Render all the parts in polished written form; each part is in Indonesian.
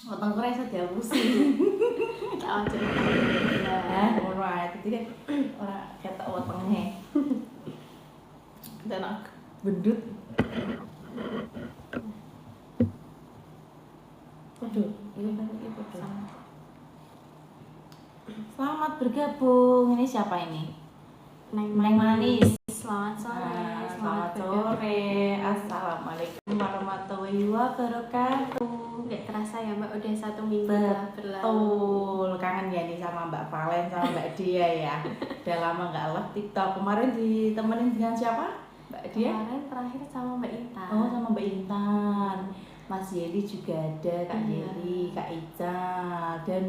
Weteng ora iso dihapusi. Tak cerita. Ya, ngono ae. Dadi kan ora ketok wetenge. Dan aku bendut. Aduh, ini kan ini podo. Selamat bergabung. Ini siapa ini? Neng Manis. Selamat sore. Selamat sore. Assalamualaikum warahmatullahi wabarakatuh. Nggak terasa ya Mbak, udah 1 minggu telah berlalu. Betul, kangen ya nih sama Mbak Valen sama Mbak Dia ya. Udah lama nggak live TikTok. Kemarin ditemenin dengan siapa? Mbak Dia? Kemarin terakhir sama Mbak Intan. Oh, sama Mbak Intan. Mas Yeli juga ada, Kak Yeli, Kak Ica, dan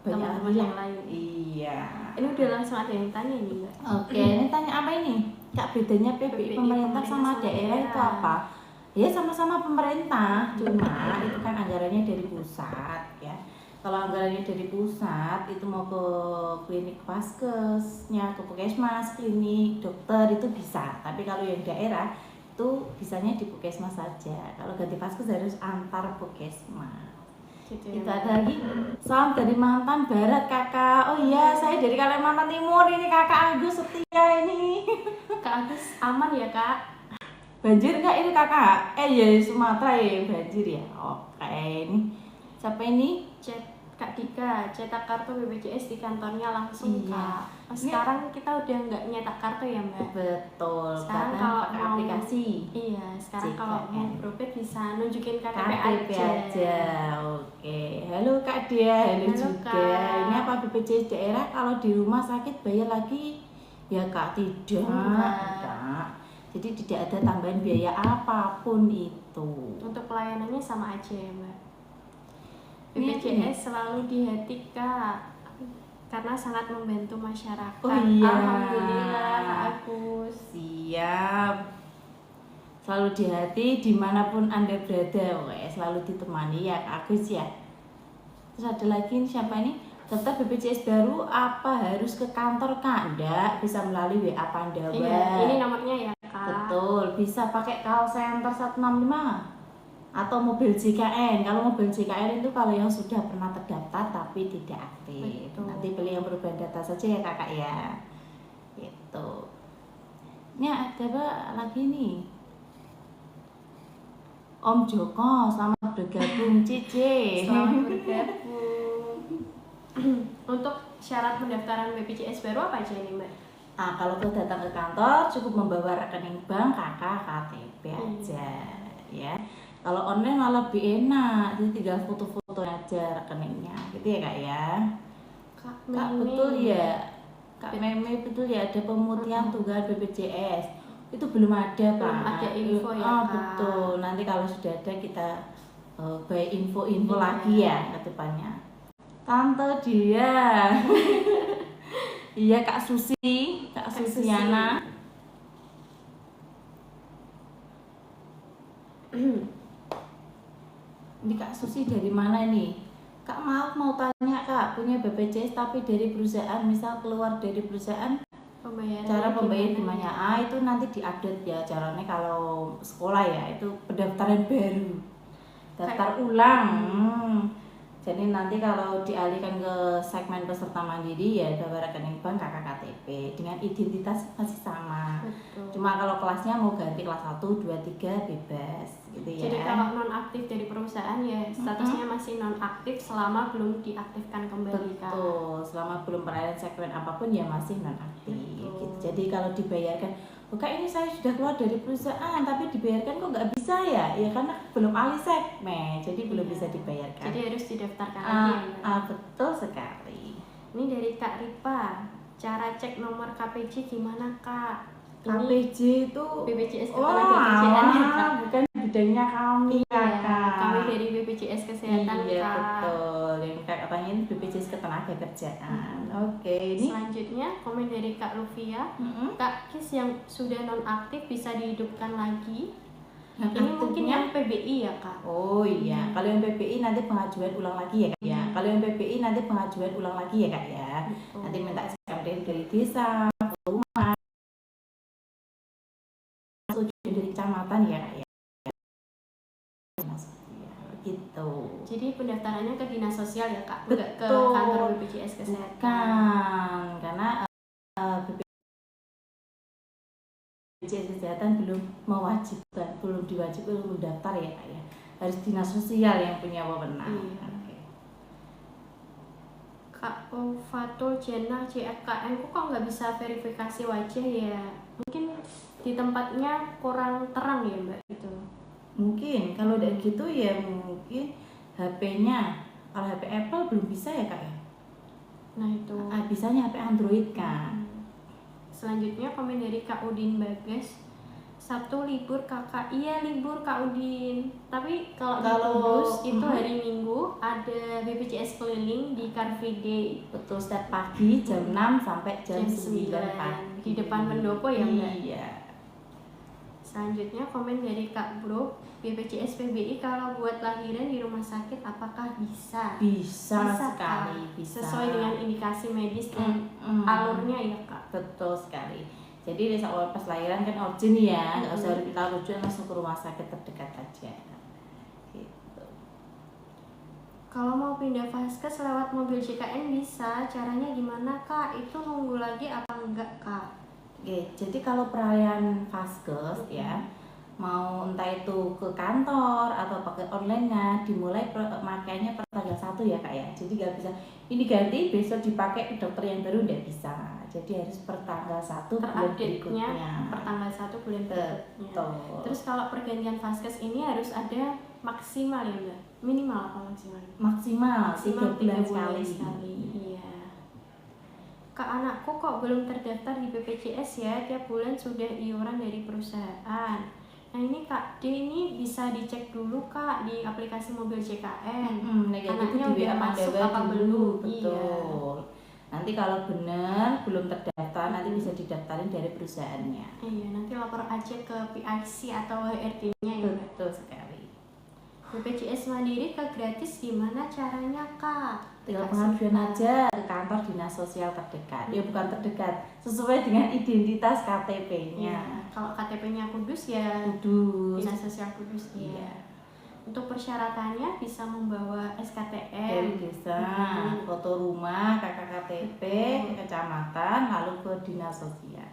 banyak teman-teman yang lain. Iya. Ini udah langsung ada yang tanya nih Mbak. Oke, ini tanya apa ini? Kak, bedanya PPI pemerintah sama daerah itu apa? Ya sama-sama pemerintah, cuma itu kan anggarannya dari pusat ya. Kalau anggarannya dari pusat itu mau ke klinik vaskesnya, ke puskesmas, klinik, dokter itu bisa. Tapi kalau yang daerah itu bisanya di puskesmas saja. Kalau ganti vaskes harus antar puskesmas. Gitu ya, Itu ada lagi. Salam dari Mantan Barat kakak. Oh iya, saya dari Kalimantan Timur. Ini kakak Agus setia ini. Kak Agus aman ya Kak? Banjir nggak ini kakak? Ya Sumatera ya yang banjir ya. Oke, ini siapa ini? Kak Dika, cetak kartu BPJS di kantornya langsung Iya. Kak. Sekarang kita udah nggak nyetak kartu ya Mbak? Betul. Sekarang karena kalau pakai mau aplikasi. Iya, sekarang JKN. kalau mau berobat bisa nunjukin KTP KTP aja. Oke. Halo Kak Dia, halo juga. Kak. Ini apa BPJS daerah kalau di rumah sakit bayar lagi? Ya Kak, tidak. Jadi tidak ada tambahan biaya apapun itu. Untuk pelayanannya sama aja ya Mbak. BPJS selalu di hati Kak, karena sangat membantu masyarakat. Oh iya. Alhamdulillah Kak Agus. Siap. Selalu di hati dimanapun Anda berada, selalu ditemani ya Kak Agus ya. Terus ada lagi ini siapa ini? Daftar BPJS baru apa harus ke kantor Kak? Enggak, bisa melalui WA Pandawa. Iya, ini nomornya ya Kak. Betul, bisa pakai call center 165 atau mobil JKN. Kalau mobil JKN itu kalau yang sudah pernah terdaftar tapi tidak aktif. Betul. Nanti pilih yang perubahan data saja ya kakak ya. Gitu. Ini ada apa lagi nih? Om Joko, selamat bergabung Cici. Selamat bergabung. Untuk syarat pendaftaran BPJS baru apa aja nih Mbak? Kalau datang ke kantor cukup membawa rekening bank, kakak, KTP aja ya. Kalau online malah lebih enak, jadi tinggal foto-foto aja rekeningnya, gitu ya kak ya. Kak betul ya, Kak Meme betul ya, ada pemutihan tunggal BPJS. Itu belum ada Kak. Belum ada info ya Kak. Betul, nanti kalau sudah ada kita baik info lagi ya ke depannya. Tante Dia. Iya Kak Susi, Kak Susiana. Ini Kak Susi dari mana nih? Kak mau tanya Kak, punya BPJS tapi dari perusahaan, misal keluar dari perusahaan, cara pembayaran gimana? Itu nanti diupdate ya caranya kalau sekolah ya, itu pendaftaran baru, daftar ulang. Jadi nanti kalau dialihkan ke segmen peserta mandiri ya bawa rekening bank, kakak, KTP dengan identitas masih sama. Betul. Cuma kalau kelasnya mau ganti kelas 1, 2, 3 bebas gitu ya. Jadi kalau non aktif dari perusahaan ya statusnya masih non aktif selama belum diaktifkan kembali Kak. Betul, selama belum pernah segmen apapun ya masih non aktif gitu. Jadi kalau dibayarkan, Kak ini saya sudah keluar dari perusahaan tapi dibayarkan kok nggak bisa ya? Ya karena belum alih segmen, jadi belum bisa dibayarkan. Jadi harus didaftarkan lagi ya. Betul sekali. Ini dari Kak Ripa, cara cek nomor KPJ gimana Kak? KPJ itu BPJS Ketenagakerjaan ya Kak? Bukan bidangnya kami Kakak. Kami dari BPJS Kesehatan Iya, Kak. betul. Yang Kak tanyain BPJS Ketenagakerjaan. Oke, ini selanjutnya komen dari Kak Luvia. Kak Kis yang sudah non aktif bisa dihidupkan lagi. Ini mungkin yang PBI ya Kak? Oh iya, kalau yang PBI nanti pengajuan ulang lagi ya Kak ya. Kalau yang PBI nanti pengajuan ulang lagi ya Kak ya. Nanti minta SKM dari desa, rumah, dari kecamatan ya Kak ya. gitu. Jadi pendaftarannya ke dinas sosial ya kak, betul, enggak ke kantor BPJS Kesehatan? Bukan, karena BPJS Kesehatan belum mewajibkan, belum diwajibkan untuk mendaftar ya kak ya, harus dinas sosial yang punya wewenang. Iya. Kak Fatul Jenah CFKM kok nggak bisa verifikasi wajah ya? Mungkin di tempatnya kurang terang ya mbak itu. Mungkin kalau udah gitu ya mungkin HP-nya, kalau HP Apple belum bisa ya kak ya. Nah itu. Bisanya HP Android kan. Selanjutnya komen dari Kak Udin Bagas. Sabtu libur kakak, iya libur Kak Udin. Tapi kalau di Kudus itu hari Minggu ada BPJS keliling di Car Free Day. Betul, setiap pagi jam 6 sampai jam 9 pagi. Di depan pendopo ya mbak? Iya. Selanjutnya komen dari Kak Bro, BPJS PBI kalau buat lahiran di rumah sakit apakah bisa? Bisa sekali, bisa. Sesuai dengan indikasi medis dan alurnya ya kak? Betul sekali. Jadi pas lahiran kan urgent ya, nggak usah kita rujuk, langsung ke rumah sakit terdekat aja. Gitu. Kalau mau pindah vaskes lewat mobil JKN bisa, caranya gimana kak? Itu nunggu lagi apa enggak kak? Oke, jadi kalau perayaan vaskes ya, mau entah itu ke kantor atau pakai online-nya, dimulai pemakaiannya per tanggal 1 ya kak ya. Jadi nggak bisa ini ganti besok dipakai ke dokter yang baru, nggak bisa. Jadi harus per tanggal 1 bulan berikutnya. Per tanggal 1 bulan berikutnya. Betul. Terus kalau pergantian vaskes ini harus ada maksimal ya mbak? Minimal apa maksimal? Maksimal 3 bulan sekali. Iya. Kak anakku kok belum terdaftar di BPJS ya? Tiap bulan sudah iuran dari perusahaan. Nah ini Kak D ini bisa dicek dulu Kak di aplikasi mobil JKN. Anaknya udah masuk apa belum? Betul. Iya. Nanti kalau benar belum terdaftar nanti bisa didaftarin dari perusahaannya. Iya, nanti lapor aja ke PIC atau HRD-nya ya. Betul sekali. BPJS Mandiri ke gratis gimana caranya Kak? Tinggal pengajuan aja ke kantor dinas sosial terdekat. Ya bukan terdekat, sesuai dengan identitas KTP-nya. Iya. Kalau KTP-nya Kudus ya Kudus. Dinas Sosial Kudus. Iya. Untuk persyaratannya bisa membawa SKTM dari desa, foto rumah, KKTP, kecamatan, lalu ke dinas sosial.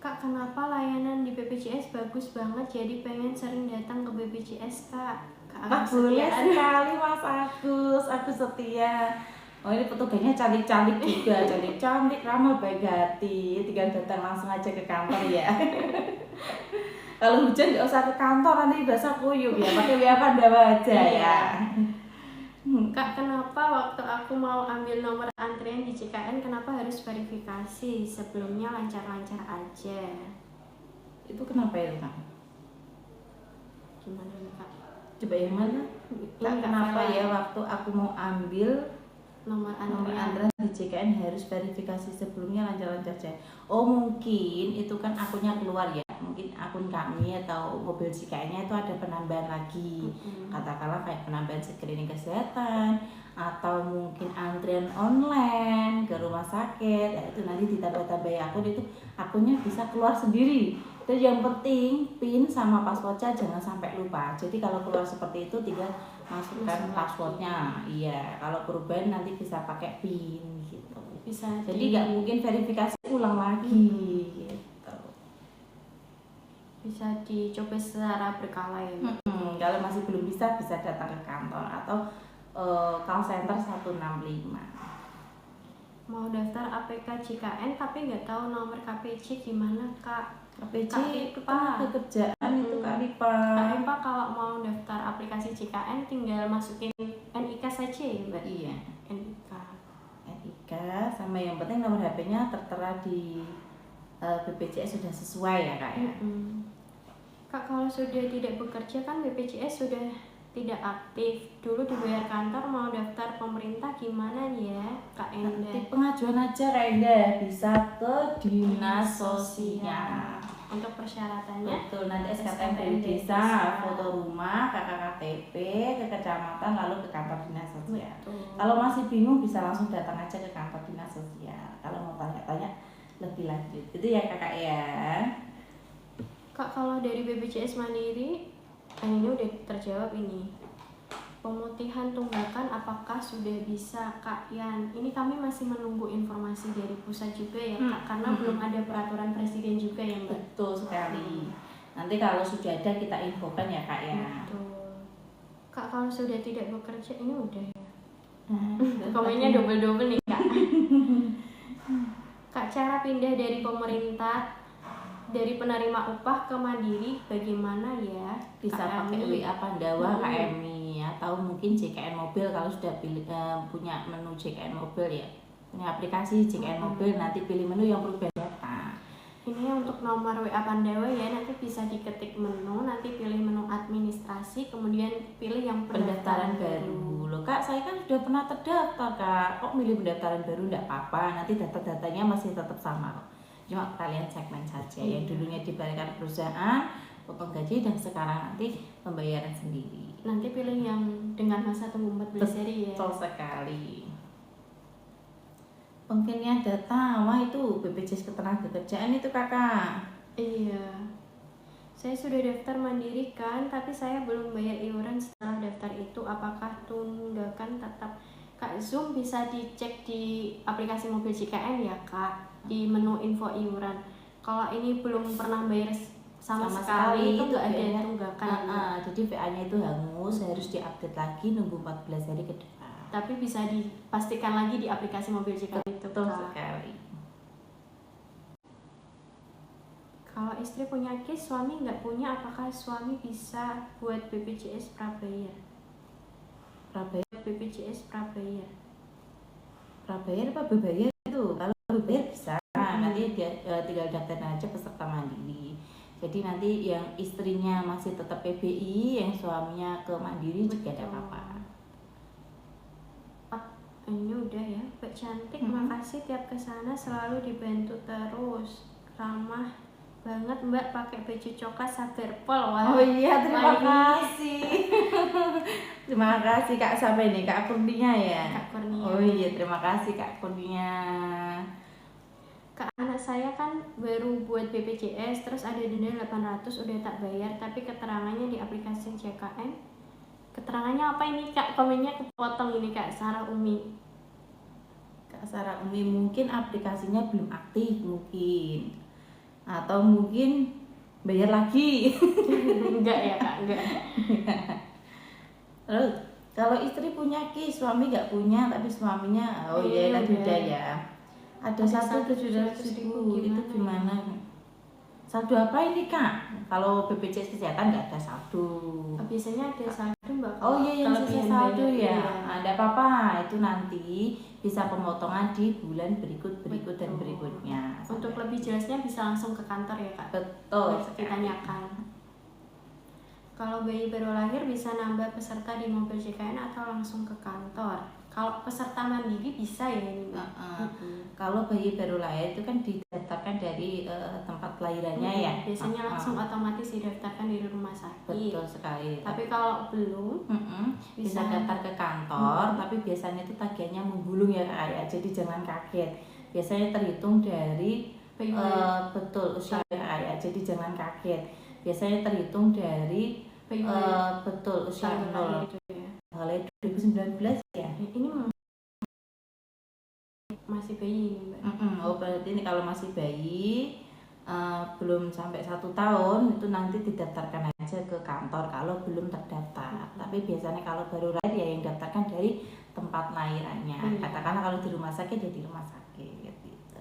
Kak, kenapa layanan di BPJS bagus banget? Jadi pengen sering datang ke BPJS Kak. Boleh sekali Mas Agus setia. Oh ini petugasnya cantik-cantik juga, cantik-cantik, ramah, baik hati. Tinggal datang langsung aja ke kantor ya. Kalau hujan nggak usah ke kantor, nanti basah kuyup ya, pakai WA Pandawa aja ya. Kak, kenapa waktu aku mau ambil nomor antrian di JKN kenapa harus verifikasi? Sebelumnya lancar-lancar aja. Itu kenapa ya Kak? Gimana nih Kak? Coba yang mana? Kak, kenapa ya waktu aku mau ambil nomor antrian di JKN harus verifikasi sebelumnya lancar-lancar aja? Oh mungkin itu kan akunnya keluar ya, mungkin akun kami atau mobil JKN-nya itu ada penambahan lagi. Katakanlah kayak penambahan screening kesehatan atau mungkin antrian online ke rumah sakit, ya itu nanti ditambah-tambahi akun, itu akunnya bisa keluar sendiri. Itu yang penting PIN sama passwordnya jangan sampai lupa. Jadi kalau keluar seperti itu tinggal masukkan passwordnya. Iya, kalau perubahan nanti bisa pakai PIN gitu. Bisa. Jadi nggak mungkin verifikasi ulang lagi. Gitu. Bisa dicoba secara berkala ya. Kalau masih belum bisa datang ke kantor atau call center 165. Mau daftar APK JKN tapi nggak tahu nomor KPJ gimana Kak? KPJ kerjaan itu Kak Ripa. Kak Ripa kalau mau daftar aplikasi JKN tinggal masukin NIK saja ya Mbak? Iya. NIK sama yang penting nomor HP-nya tertera di BPJS sudah sesuai ya Kak ya. Kak kalau sudah tidak bekerja kan BPJS sudah tidak aktif, dulu dibayar kantor, mau daftar pemerintah gimana ya Kak Enda? Nanti pengajuan aja Kak Enda, bisa ke dinas sosial. Untuk persyaratannya? Betul, nanti SKTM dari desa, foto rumah, KKTP, ke kecamatan, lalu ke kantor dinas sosial. Kalau masih bingung bisa langsung datang aja ke kantor dinas sosial. Kalau mau tanya-tanya lebih lanjut, itu ya Kakak ya. Kak kalau dari BPJS Mandiri, ini udah terjawab ini. Pemutihan tunggakan apakah sudah bisa Kak Yan? Ini kami masih menunggu informasi dari pusat juga ya Kak, karena belum ada peraturan presiden juga ya Mbak. Betul sekali. Nanti kalau sudah ada kita infokan ya Kak ya. Betul. Kak, kalau sudah tidak bekerja ini udah ya. Komennya double-double nih Kak. Kak, cara pindah dari pemerintah dari penerima upah ke mandiri bagaimana ya? Bisa pakai WA Pandawa, KMI, atau mungkin JKN Mobil kalau sudah punya menu JKN Mobil ya. Punya aplikasi JKN Mobil, nanti pilih menu yang perlu data. Ini untuk nomor WA Pandawa ya, nanti bisa diketik menu, nanti pilih menu administrasi, kemudian pilih yang pendaftaran baru. Loh Kak, saya kan sudah pernah terdaftar Kak, kok milih pendaftaran baru? Enggak apa-apa, nanti data-datanya masih tetap sama kok. Cuma kalian segmen saja yang dulunya dibayarkan perusahaan, potong gaji, dan sekarang nanti pembayaran sendiri. Nanti pilih yang dengan masa tunggu 14 hari ya. Betul sekali. Pengginian data, wah itu BPJS Ketenagakerjaan itu Kakak. Iya. Saya sudah daftar mandiri kan, tapi saya belum bayar iuran setelah daftar itu. Apakah tunggakan tetap? Kak, Zoom bisa dicek di aplikasi mobil JKN ya Kak, di menu info iuran. Kalau ini belum pernah bayar sama sekali itu nggak ada tunggakan. Jadi VA-nya itu hangus, harus diupdate lagi, nunggu 14 hari ke depan. Tapi bisa dipastikan lagi di aplikasi mobil JKN itu. Betul sekali. Kalau istri punya KIS, suami nggak punya, apakah suami bisa buat BPJS prabayar? BPJS prabayar. Prabayar apa berbayar itu? Kalau berbayar bisa, nanti dia tinggal daftar aja peserta mandiri. Jadi nanti yang istrinya masih tetap PBI, yang suaminya ke mandiri juga ada apa-apa. Ini udah ya, Mbak Cantik, makasih tiap kesana selalu dibantu terus, ramah banget Mbak, pakai baju coklat Saberpol. Oh iya, terima kasih. Terima kasih Kak, sampai nih Kak Kurnia ya. Kak Kurnia. Oh iya, terima kasih Kak Kurnia. Kak, anak saya kan baru buat BPJS, terus ada denda 800 udah tak bayar, tapi keterangannya di aplikasi JKN. Keterangannya apa ini Kak? Komennya kepotong ini Kak Sarah Umi. Kak Sarah Umi, mungkin aplikasinya belum aktif mungkin. Atau mungkin bayar lagi. Enggak ya Kak, enggak. Terus kalau istri punya KIS, suami nggak punya, tapi suaminya iya tadi udah ya. Ada 1.700.000, itu gimana? Saldo apa ini Kak? Kalau BPJS Kesehatan nggak ada saldo. Biasanya ada saldo Mbak. Oh iya, yang sisa saldo ya. Ada apa-apa, itu nanti bisa pemotongan di bulan berikut dan berikutnya. Untuk lebih jelasnya bisa langsung ke kantor ya Kak. Betul. Kita tanyakan. Kalau bayi baru lahir bisa nambah peserta di mobil JKN atau langsung ke kantor? Kalau peserta mandiri bisa ya ini Mbak. Kalau bayi baru lahir itu kan didaftarkan dari tempat kelahirannya ya. Biasanya langsung otomatis didaftarkan dari rumah sakit. Betul sekali. Tapi kalau belum bisa daftar ke kantor, tapi biasanya itu tagihannya menggulung ya Kak ya. Jadi jangan kaget. Biasanya terhitung dari betul usia ya. Jadi jangan kaget. Biasanya terhitung dari betul usia 0. Mulai 2019 ya. Ini masih bayi ini Mbak. Oh berarti ini kalau masih bayi belum sampai 1 tahun itu nanti didaftarkan aja ke kantor kalau belum terdaftar. Tapi biasanya kalau baru lahir ya yang daftarkan dari tempat lahirannya. Katakanlah kalau di rumah sakit ya di rumah sakit gitu.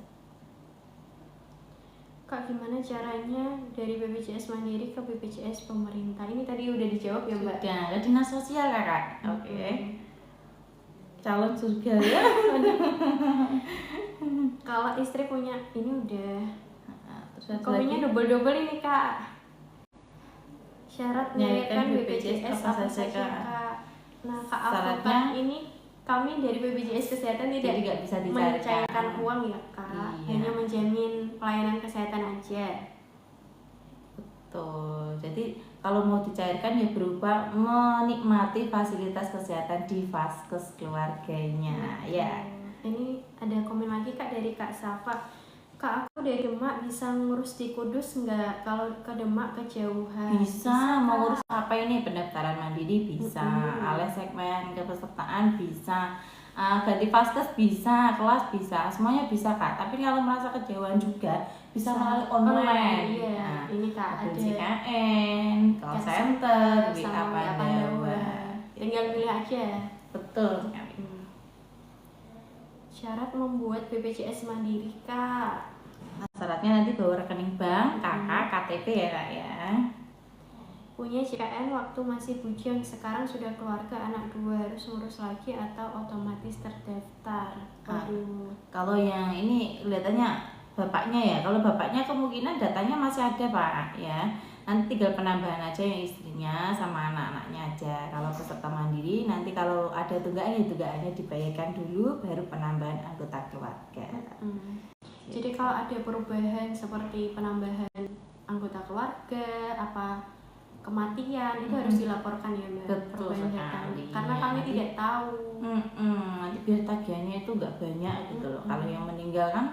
Kak, gimana caranya dari BPJS Mandiri ke BPJS pemerintah? Ini tadi udah dijawab ya Mbak? Sudah, ke dinas sosial Kakak. Oke. Calon surga ya. Kalau istri punya ini udah. Komennya double-double ini Kak. Syarat menyediakan BPJS apa saja Kak? Nah Kak, syaratnya ini kami dari BPJS Kesehatan tidak bisa mencairkan uang ya Kak, hanya menjamin pelayanan kesehatan aja. Betul. Jadi kalau mau dicairkan ya berupa menikmati fasilitas kesehatan di vaskes keluarganya ya. Ini ada komen lagi Kak dari Kak Safa. Kak, aku dari Demak bisa ngurus di Kudus nggak? Kalau ke Demak kejauhan. Bisa, mau ngurus apa ini? Pendaftaran mandiri bisa, alih segmen kepesertaan bisa, ganti vaskes bisa, kelas bisa, semuanya bisa Kak. Tapi kalau merasa kejauhan juga bisa melalui online. Iya, Nah, ini Kak ada JKN, call center, WA Pandawa. Tinggal pilih aja. Betul sekali. Syarat membuat BPJS Mandiri Kak. Syaratnya nanti bawa rekening bank, KK, KTP ya Kak ya. Punya JKN waktu masih bujang, sekarang sudah keluarga anak 2, harus ngurus lagi atau otomatis terdaftar? Aduh. Kalau yang ini kelihatannya bapaknya ya, kalau bapaknya kemungkinan datanya masih ada Pak ya. Nanti tinggal penambahan aja yang istrinya sama anak-anaknya aja. Kalau peserta mandiri nanti kalau ada tunggakannya dibayarkan dulu, baru penambahan anggota keluarga. Jadi kalau ada perubahan seperti penambahan anggota keluarga, kematian itu harus dilaporkan ya Mbak. Betul sekali. Karena kami tidak tahu. Nanti biar tagihannya itu nggak banyak gitu loh. Kalau yang meninggal kan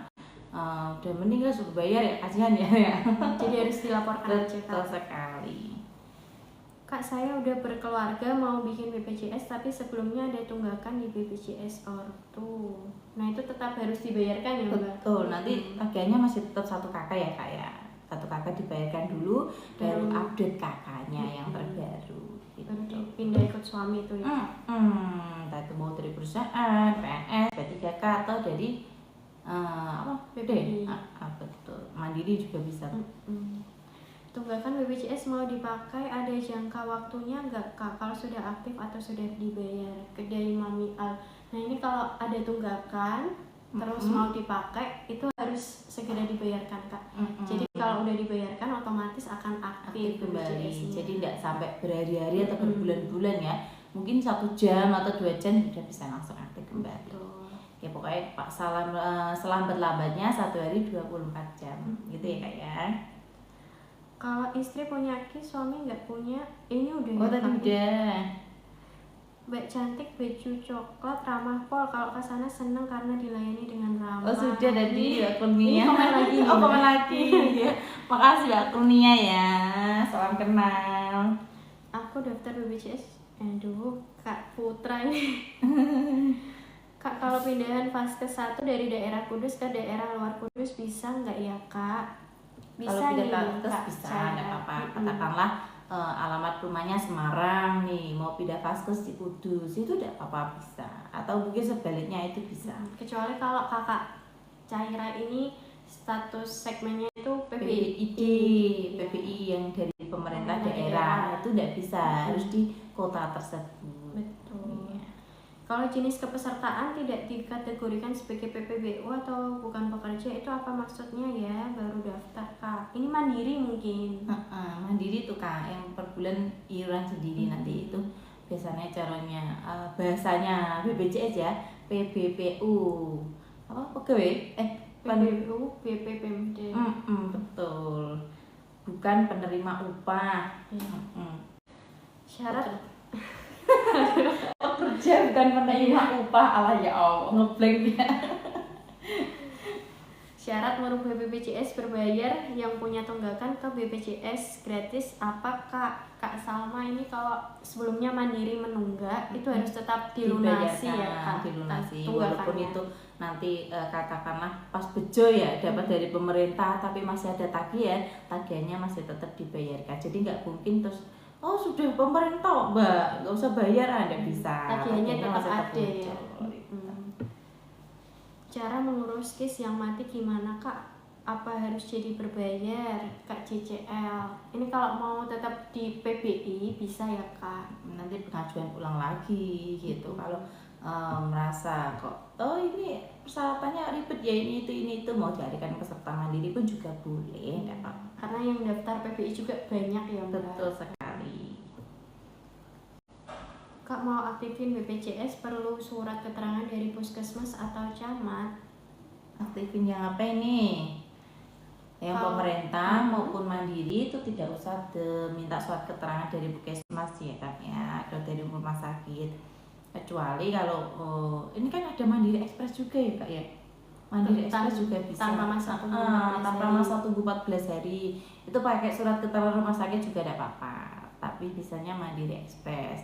udah meninggal suruh bayar ya, kasihan ya. Jadi harus dilaporkan aja Kak. Betul sekali. Kak, saya udah berkeluarga mau bikin BPJS tapi sebelumnya ada tunggakan di BPJS ortu. Nah itu tetap harus dibayarkan ya Mbak? Betul, nanti tagihannya masih tetap 1 KK ya Kak ya. 1 KK dibayarkan dulu, baru update KK-nya yang terbaru gitu. Pindah ikut suami itu ya? Entah itu mau dari perusahaan, PNS, P3K atau dari PPI. Betul, mandiri juga bisa. Tunggakan BPJS mau dipakai ada jangka waktunya nggak Kak? Kalau sudah aktif atau sudah dibayar? Dari Mami Al. Nah ini kalau ada tunggakan terus mau dipakai itu harus segera dibayarkan Kak. Jadi kalau udah dibayarkan otomatis akan aktif kembali. Jadi tidak sampai berhari-hari atau berbulan-bulan ya. Mungkin 1 jam atau 2 jam sudah bisa langsung aktif kembali. Ya pokoknya Pak selambat-lambatnya 1 hari 24 jam gitu ya Kak ya. Kalau istri punya aki, suami nggak punya, ini udah. Oh tadi udah. Mbak cantik, baju coklat, ramah pol. Kalau ke sana seneng karena dilayani dengan ramah. Oh sudah tadi akunnya. Komen lagi. Komen lagi. Makasih Mbak Kurnia ya. Salam kenal. Aku daftar BPJS. Aduh, Kak Putra ini. Kak, kalau pindahan vaskes 1 dari daerah Kudus ke daerah luar Kudus bisa nggak ya Kak? Bisa. Kalau pindah vaskes bisa, nggak apa-apa. Katakanlah alamat rumahnya Semarang nih, mau pindah vaskes di Kudus, itu tidak apa-apa bisa. Atau mungkin sebaliknya itu bisa. Kecuali kalau Kakak Caira ini status segmennya itu PBI yang dari pemerintah daerah itu tidak bisa, harus di kota tersebut. Betul. Kalau jenis kepesertaan tidak dikategorikan sebagai PPBU atau bukan pekerja, itu apa maksudnya ya? Baru daftar Kak. Ini mandiri mungkin. Mandiri tuh Kak, yang per bulan iuran sendiri nanti itu biasanya caranya bahasanya BPJS ya, PBPU. Apa pegawai? PBU, BPPMD. Betul. Bukan penerima upah. Syarat pekerja bukan penerima upah, Allah ya Allah, ngeblank dia. Syarat merubah BPJS berbayar yang punya tunggakan ke BPJS gratis apa Kak Salma ini kalau sebelumnya mandiri menunggak itu harus tetap dilunasi ya Kak. Dilunasi walaupun itu nanti katakanlah pas bejo ya dapat dari pemerintah tapi masih ada tagihannya masih tetap dibayarkan. Jadi nggak mungkin terus sudah pemerintah Mbak nggak usah bayar, Anda bisa. Tagihannya tetap ada ya. Cara mengurus case yang mati gimana Kak? Apa harus jadi berbayar Kak CCL? Ini kalau mau tetap di PBI bisa ya Kak? Nanti pengajuan ulang lagi gitu. Kalau merasa kok ini persyaratannya ribet ya ini itu mau jadikan peserta mandiri pun juga boleh, enggak apa-apa. Karena yang daftar PBI juga banyak ya Mbak. Betul sekali. Kak mau aktifin BPJS perlu surat keterangan dari puskesmas atau camat? Aktifin yang apa ini? Yang pemerintah maupun mandiri itu tidak usah minta surat keterangan dari puskesmas ya kan ya, atau dari rumah sakit. Kecuali kalau ini kan ada Mandiri Express juga ya Kak ya. Mandiri Express juga bisa tanpa masa tunggu 14 tanpa hari. masa tunggu 14 hari. Itu pakai surat keterangan rumah sakit juga tidak apa-apa, tapi bisanya Mandiri Express.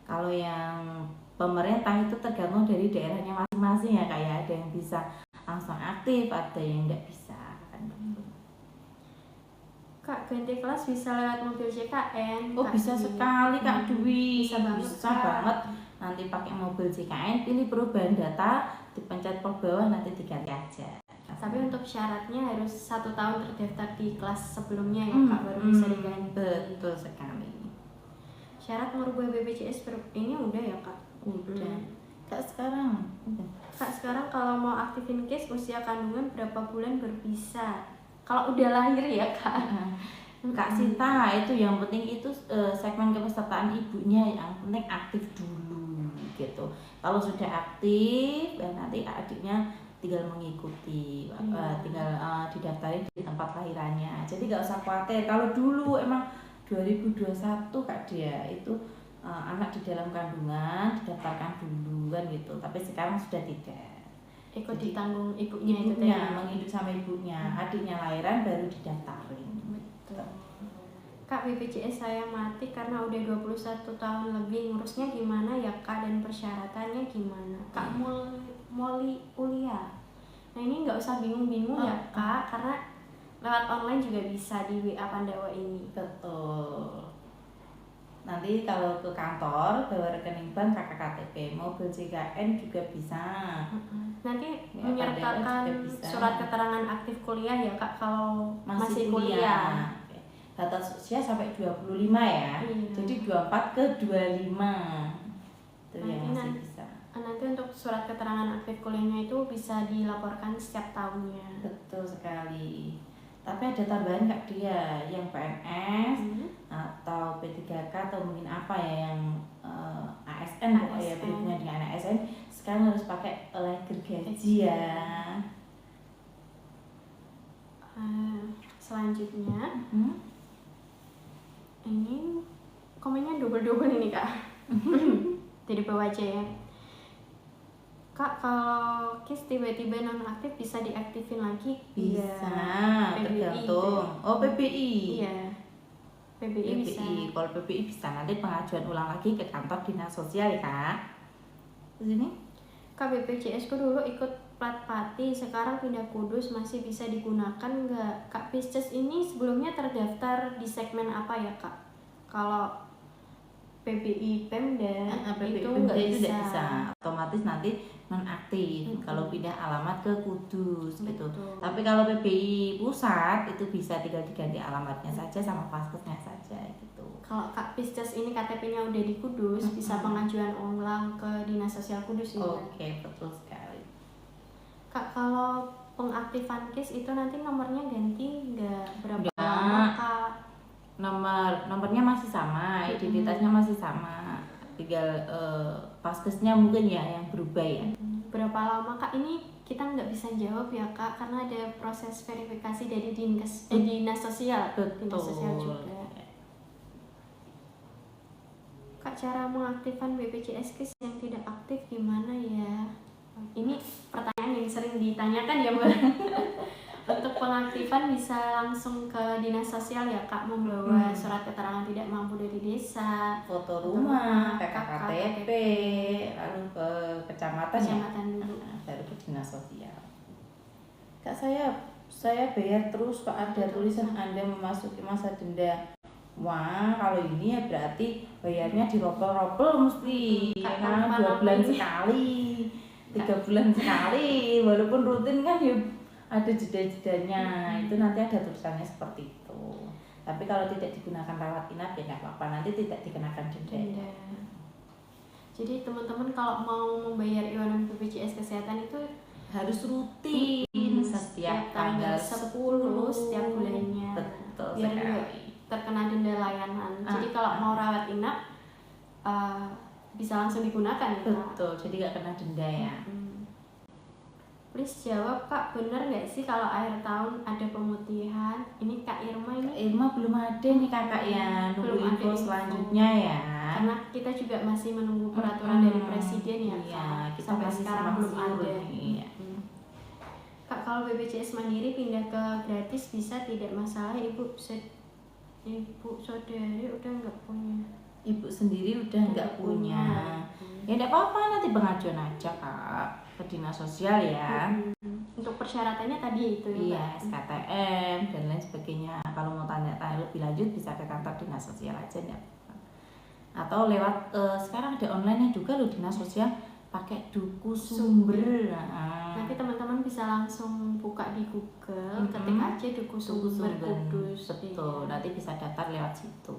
Kalau yang pemerintah itu tergantung dari daerahnya masing-masing ya, kayak ada yang bisa langsung aktif, ada yang nggak bisa kan. Kak, ganti kelas bisa lewat mobil JKN. Oh, Kak, bisa sekali Kak Dwi. Bisa banget, Bisa Kak. banget. Nanti pakai mobil JKN, pilih perubahan data, dipencet per bawah, nanti diganti aja. Tapi untuk syaratnya harus 1 tahun terdaftar di kelas sebelumnya ya Kak, baru bisa diganti. Betul sekali. Syarat merubah BPJS ini udah ya Kak? Udah. Kak sekarang udah. Kak, sekarang kalau mau aktifin case usia kandungan berapa bulan baru bisa? Kalau udah lahir ya Kak? Kak Sinta, itu yang penting itu segmen kepesertaan ibunya yang penting aktif dulu gitu. Kalau sudah aktif, nanti adiknya tinggal mengikuti, tinggal didaftarin di tempat lahirannya. Jadi nggak usah khawatir. Kalau dulu emang 2021 Kak dia itu anak di dalam kandungan didaftarkan dulu kan gitu. Tapi sekarang sudah tidak. Ikut Jadi, ditanggung ibunya itu menghidup sama ibunya, adiknya lahiran baru didaftarin. Betul. Kak, BPJS saya mati karena udah 21 tahun lebih, ngurusnya gimana ya Kak, dan persyaratannya gimana? Kak Molly Ulia. Nah ini nggak usah bingung-bingung ya Kak, karena lewat online juga bisa di WA Pandawa ini. Betul. Nanti kalau ke kantor bawa rekening bank, kakak KTP, mobil JKN juga bisa. Nanti Ya, menyertakan surat keterangan aktif kuliah ya Kak kalau masih kuliah. Batas usia sampai 25 ya. Iya. Jadi 24 ke 25. Itu yang masih Nanti bisa. Nanti untuk surat keterangan aktif kuliahnya itu bisa dilaporkan setiap tahunnya. Betul sekali. Tapi ada tambahan Kak dia, yang PNS atau P3K atau mungkin apa ya yang ASN pokoknya berhubungan dengan ASN sekarang harus pakai leger gaji ya. Selanjutnya ini komennya double ini Kak. Jadi bawa aja ya Kak. Kalau KIS tiba-tiba nonaktif bisa diaktifin lagi? Bisa, PBI tergantung. Oh, PBI. Iya, PBI bisa. Kalau PBI bisa nanti pengajuan ulang lagi ke kantor dinas sosial ya Kak. Terus ini Kak, BPJS ku dulu ikut Plat-Pati, sekarang pindah Kudus, masih bisa digunakan nggak? Kak, Pisces ini sebelumnya terdaftar di segmen apa ya Kak? Kalau PBI Pemda itu nggak bisa. otomatis nanti nonaktif kalau pindah alamat ke Kudus. Betul. Gitu. Tapi kalau PBI pusat itu bisa tinggal diganti alamatnya saja sama paskesnya saja gitu. Kalau Kak Pisces ini KTP-nya udah di Kudus, bisa pengajuan ulang ke Dinas Sosial Kudus ya. Oke, betul sekali. Kak, kalau pengaktifan KIS itu nanti nomornya ganti nggak? Berapa lama Kak? Nomornya masih sama, identitasnya masih sama, tinggal paskesnya mungkin ya yang berubah ya. Berapa lama Kak? Ini kita nggak bisa jawab ya Kak, karena ada proses verifikasi dari dinas sosial. Betul. Dinas sosial juga. Kak, cara mengaktifkan BPJS KIS yang tidak aktif gimana ya? Ini pertanyaan yang sering ditanyakan ya Mbak. Untuk pengaktifan bisa langsung ke dinas sosial ya Kak, membawa surat keterangan tidak mampu dari desa, foto rumah, KTP, lalu ke kecamatan dulu. Baru ke dinas sosial. Kak, saya bayar terus kok ada tulisan Anda memasuki masa denda. Wah, kalau ini ya berarti bayarnya diropel-ropel mesti, karena 2 bulan sekali, 3 bulan sekali, walaupun rutin kan ya ada jeda-jedanya. Itu nanti ada tulisannya seperti itu. Tapi kalau tidak digunakan rawat inap ya nggak apa-apa, nanti tidak dikenakan denda. Jadi teman-teman kalau mau membayar iuran BPJS Kesehatan itu harus rutin setiap tanggal 10 setiap bulannya. Betul biar sekali. Terkena denda layanan. Jadi kalau mau rawat inap bisa langsung digunakan ya. Betul, jadi nggak kena denda ya. Please jawab Kak, bener nggak sih kalau akhir tahun ada pemutihan? Ini Kak Irma ini. Kak Irma belum ada nih kakak ya, nunggu info selanjutnya ya. Karena kita juga masih menunggu peraturan dari presiden ya Iya, Kak. kita Sampai masih sekarang belum ada. Iya. kalau BPJS Mandiri pindah ke gratis bisa tidak masalah, ibu saudari udah nggak punya. Ibu sendiri udah nggak punya. Ya nggak apa-apa, nanti pengajuan aja Kak ke dinas sosial ya. Untuk persyaratannya tadi itu ya. Iya, SKTM dan lain sebagainya. Kalau mau tanya-tanya lebih lanjut bisa ke kantor dinas sosial aja ya. Atau lewat sekarang ada online juga loh dinas sosial pakai Duku Sumber. Nanti teman-teman bisa langsung buka di Google, ketik aja Duku Sumber Kudus. Betul, nanti bisa daftar lewat situ.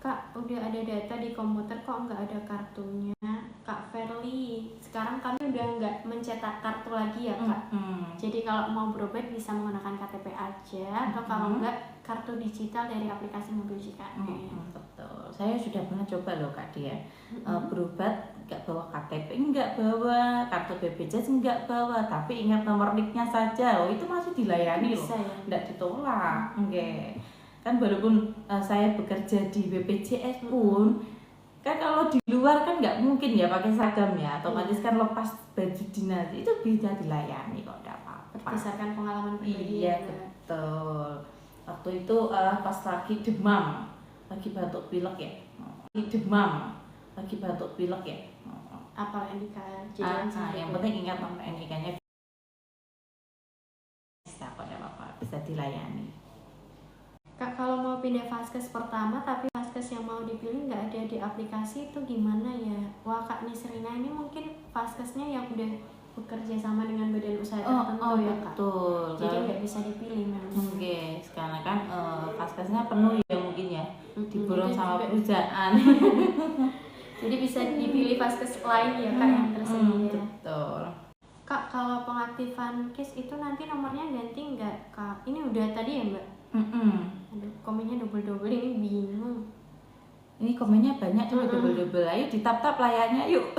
Kak, udah ada data di komputer kok nggak ada kartunya? Kak Verly, sekarang kami udah nggak mencetak kartu lagi ya Kak. Jadi kalau mau berobat bisa menggunakan KTP aja, atau kalau nggak kartu digital dari aplikasi mobil JKN. Betul, saya sudah pernah coba loh Kak Dia, berobat nggak bawa KTP, nggak bawa kartu BPJS, nggak bawa, tapi ingat nomor NIK-nya saja, itu masih dilayani loh, ya? nggak ditolak. Kan walaupun saya bekerja di BPJS pun kan kalau di luar kan nggak mungkin ya pakai seragam ya, otomatis kan lepas baju dinas itu bisa dilayani kok, nggak apa-apa. Berdasarkan pengalaman pribadi. Iya betul. Waktu itu pas lagi demam, lagi batuk pilek ya, lagi batuk pilek ya. Apa NIK? Yang penting ingat nomor NIK-nya bisa kok, nggak apa-apa, bisa dilayani. Kak, kalau mau pindah vaskes pertama tapi vaskes yang mau dipilih nggak ada di aplikasi itu gimana ya? Wah Kak Nisrina ini mungkin vaskesnya yang udah bekerja sama dengan badan usaha tertentu ya Kak? Betul. Jadi nggak bisa dipilih memang. Karena kan vaskesnya penuh ya mungkin ya, diborong sama perusahaan. Jadi bisa dipilih vaskes lain ya Kak yang tersedia. Betul. Kak, kalau pengaktifan KIS itu nanti nomornya ganti nggak Kak? Ini udah tadi ya Mbak? Aduh, komennya double-double, ini bingung. Ini komennya banyak cuma double-double. Ayo ditap-tap layarnya yuk.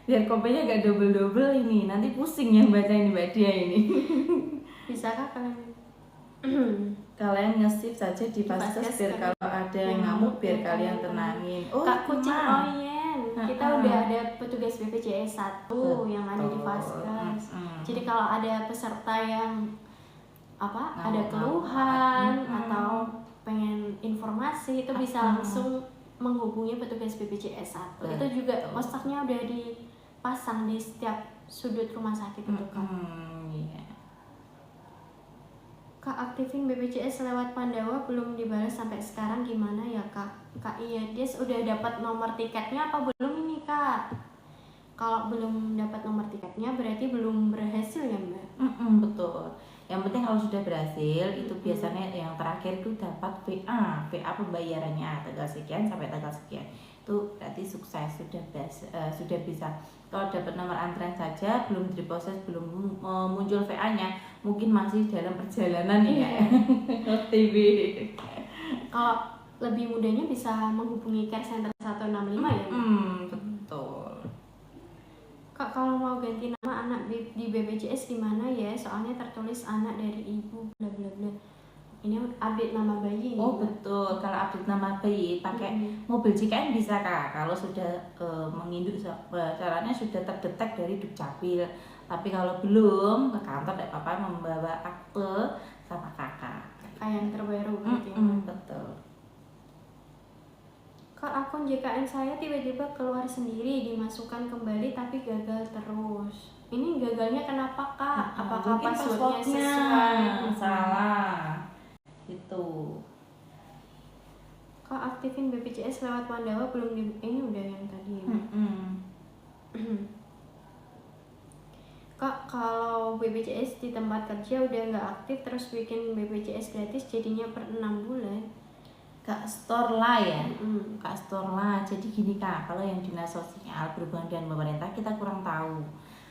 Biar komennya gak double-double ini, nanti pusing yang baca ini Mbak Dia ini. Bisakah kalian nge-save saja di vaskes biar kalau ada yang ngamuk biar kalian tenangin. Kak Kucing Oyen, kita udah ada petugas BPJS 1 yang ada di vaskes. Jadi kalau ada peserta yang ada keluhan atau pengen informasi itu bisa langsung menghubungi petugas BPJS 1. Itu juga posternya udah dipasang di setiap sudut rumah sakit itu Kak. Kak, aktifin BPJS lewat Pandawa belum dibalas sampai sekarang, gimana ya Kak? Kak Iyadis udah dapat nomor tiketnya apa belum ini Kak? Kalau belum dapat nomor tiketnya berarti belum berhasil ya Mbak? Betul. Yang penting kalau sudah berhasil itu biasanya yang terakhir itu dapat VA pembayarannya tanggal sekian sampai tanggal sekian. Itu berarti sukses, sudah bisa. Kalau dapat nomor antrean saja belum diproses, belum muncul VA-nya, mungkin masih dalam perjalanan ya. TV. Kalau lebih mudahnya bisa menghubungi care center 165 ya. Betul. Kak, kalau mau ganti nama anak di BPJS gimana ya? Soalnya tertulis anak dari ibu bla bla bla. Ini update nama bayi. Betul. Kalau update nama bayi pakai mobil JKN bisa Kak. Kalau sudah menginduk caranya sudah terdetek dari Dukcapil. Tapi kalau belum ke kantor tidak apa-apa membawa akte sama kakak. Kakak yang terbaru berarti. Betul. Kak, akun JKN saya tiba-tiba keluar sendiri, dimasukkan kembali tapi gagal terus. Ini gagalnya kenapa Kak? Apakah passwordnya sesuai? Salah. Itu. Kak, aktifin BPJS lewat Pandawa belum ini udah yang tadi ya. Kak, kalau BPJS di tempat kerja udah nggak aktif terus bikin BPJS gratis jadinya per 6 bulan. Kak store lah ya, Kak store lah. Jadi gini Kak, kalau yang dinas sosial berhubungan dengan pemerintah kita kurang tahu,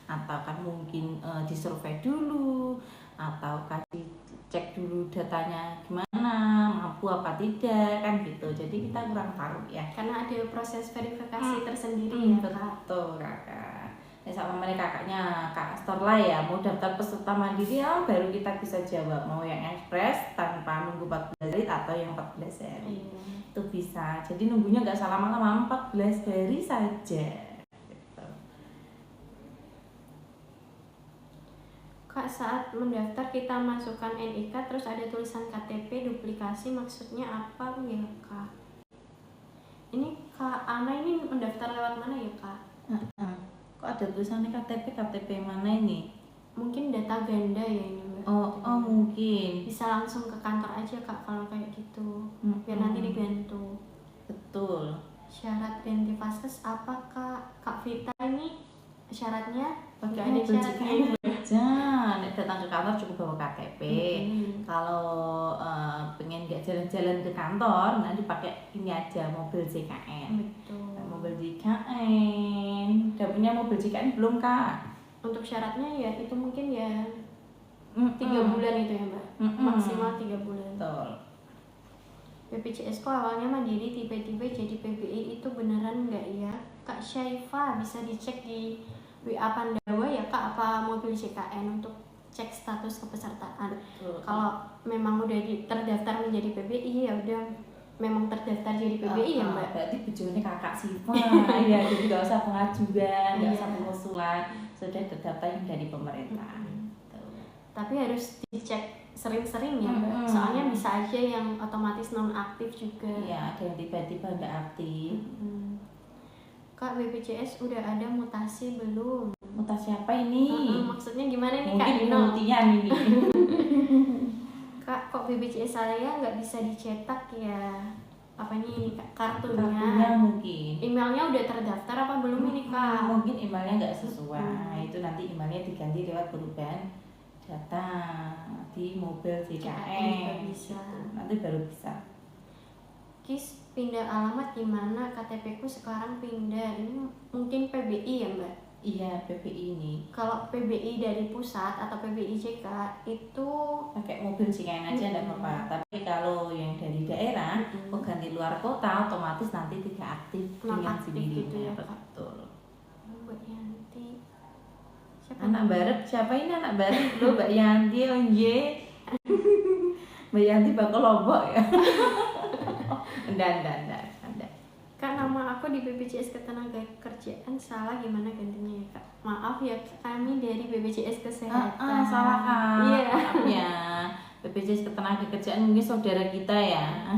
atau kan mungkin disurvei dulu, atau kasih cek dulu datanya gimana, mampu apa tidak kan gitu. Jadi kita kurang tahu ya. Karena ada proses verifikasi tersendiri ya Kak. Betul Kakak. Sama mereka kakaknya Kak store lah ya, mau daftar peserta mandiri baru kita bisa jawab mau yang ekspres tanpa nunggu 14 hari atau yang 14 hari. Itu bisa, jadi nunggunya nggak usah lama-lama, 14 hari saja gitu. Kak, saat mendaftar kita masukkan NIK terus ada tulisan KTP duplikasi, maksudnya apa ya Kak? Ini Kak Ana ini mendaftar lewat mana ya Kak? Kok ada tulisannya KTP mana ini? Mungkin data ganda ya ini Mbak. Oh mungkin. Bisa langsung ke kantor aja Kak kalau kayak gitu, biar nanti dibantu. Betul. Syarat ganti vaskes apa Kak? Kak Vita ini syaratnya pakai ada syaratnya aja. Datang ke kantor cukup bawa KTP. Kalau pengen nggak jalan-jalan ke kantor, nanti pakai ini aja, mobil JKN. Betul. Mobil JKN. Udah punya mobil JKN belum Kak? Untuk syaratnya ya itu mungkin ya 3 bulan itu ya Mbak, maksimal 3 bulan. Betul. BPJS kok awalnya mandiri tiba-tiba jadi PBI, itu beneran nggak ya Kak Syaifa? Bisa dicek di WA Pandawa ya Kak, apa mobil JKN untuk cek status kepesertaan. Kalau memang udah terdaftar menjadi PBI ya udah memang terdaftar jadi PBI ya Mbak. Berarti bejone kakak Siva ya, jadi nggak usah pengajuan, nggak usah pengusulan, sudah terdaftar yang dari pemerintah. Tapi harus dicek sering-sering ya Mbak, soalnya bisa aja yang otomatis non aktif juga. Iya, ada yang tiba-tiba nggak aktif. Kak, BPJS udah ada mutasi belum? Mutasi apa ini? Maksudnya gimana nih Kak? Mungkin pemutihan ini. Kak, kok BPJS saya nggak bisa dicetak ya? Apanya ini Kak? Kartunya? Kartunya mungkin. Emailnya udah terdaftar apa belum ini Kak? Mungkin emailnya nggak sesuai. Itu nanti emailnya diganti lewat perubahan data di mobil JKN. Bisa. Nanti baru bisa. Kis, pindah alamat gimana? KTP ku sekarang pindah. Ini mungkin PBI ya Mbak? Iya, PBI ini. Kalau PBI dari pusat atau PBI JK itu pakai mobil JKN aja enggak apa-apa. Tapi kalau yang dari daerah, ganti luar kota, otomatis nanti tidak aktif dengan sendirinya. Gitu ya, betul. Mbak Yanti. Anak Barep, siapa ini anak Barep? Lo Mbak Yanti, onje. Mbak Yanti bakal Lombok ya. Enggak. Kak, nama aku di BPJS Ketenagakerjaan salah, gimana gantinya ya Kak? Maaf ya, kami dari BPJS Kesehatan. Salah Kak. Iya. Maaf ya. BPJS Ketenagakerjaan mungkin saudara kita ya.